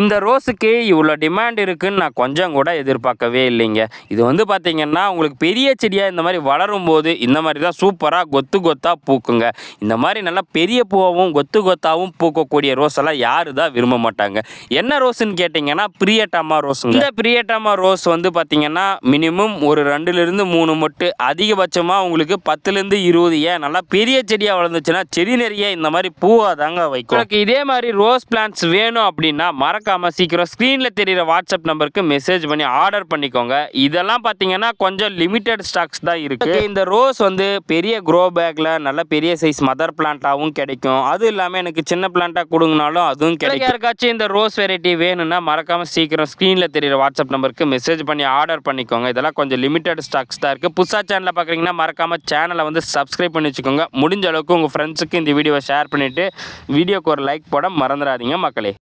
இந்த ரோஸுக்கு இவ்வளோ டிமாண்ட் இருக்குன்னு நான் கொஞ்சம் கூட எதிர்பார்க்கவே இல்லைங்க. இது வந்து பார்த்தீங்கன்னா உங்களுக்கு பெரிய செடியாக இந்த மாதிரி வளரும்போது இந்த மாதிரி தான் சூப்பராக கொத்து கொத்தாக பூக்குங்க. இந்த மாதிரி நல்லா பெரிய பூவாகவும் கொத்து கொத்தாகவும் பூக்கக்கூடிய ரோஸ் எல்லாம் யாரு தான் விரும்ப மாட்டாங்க. என்ன ரோஸ்ன்னு கேட்டிங்கன்னா பிரியட்டமா ரோஸுங்க. இந்த பிரியட்டமா ரோஸ் வந்து பார்த்தீங்கன்னா மினிமம் ஒரு 2லிருந்து 3 மொட்டு, அதிகபட்சமாக உங்களுக்கு 10லிருந்து 20, ஏன் நல்லா பெரிய செடியாக வளர்ந்துச்சுன்னா செடி நிறைய இந்த மாதிரி பூவாக தாங்க வைக்கும். உங்களுக்கு இதே மாதிரி ரோஸ் பிளான்ட்ஸ் வேணும் அப்படின்னா மறக்காமல் சீக்கிரம் ஸ்க்ரீனில் தெரிகிற வாட்ஸ்அப் நம்பருக்கு மெசேஜ் பண்ணி ஆர்டர் பண்ணிக்கோங்க. இதெல்லாம் பார்த்தீங்கன்னா கொஞ்சம் லிமிட்டட் ஸ்டாக்ஸ் தான் இருக்குது. இந்த ரோஸ் வந்து பெரிய க்ரோ பேக்கில் நல்ல பெரிய சைஸ் மதர் பிளான்ட்டாகவும் கிடைக்கும். அதுவும் இல்லாமல் எனக்கு சின்ன பிளான்ட்டாக கொடுங்கனாலும் அதுவும் கிடைக்கும். யாருக்காச்சும் இந்த ரோஸ் வெரைட்டி வேணும்னா மறக்காமல் சீக்கிரம் ஸ்க்ரீனில் தெரிகிற வாட்ஸ்அப் நம்பருக்கு மெசேஜ் பண்ணி ஆர்டர் பண்ணிக்கோங்க. இதெல்லாம் கொஞ்சம் லிமிட்டட் ஸ்டாக்ஸ் தான் இருக்குது. புதுசாக சேனலில் பார்க்குறீங்கன்னா மறக்காமல் சேனலை வந்து சப்ஸ்கிரைப் பண்ணி வச்சுக்கோங்க. முடிஞ்ச அளவுக்கு உங்கள் ஃப்ரெண்ட்ஸுக்கு இந்த வீடியோவை ஷேர் பண்ணிவிட்டு வீடியோக்கு ஒரு லைக் போட மறந்துடாதீங்க மக்களே.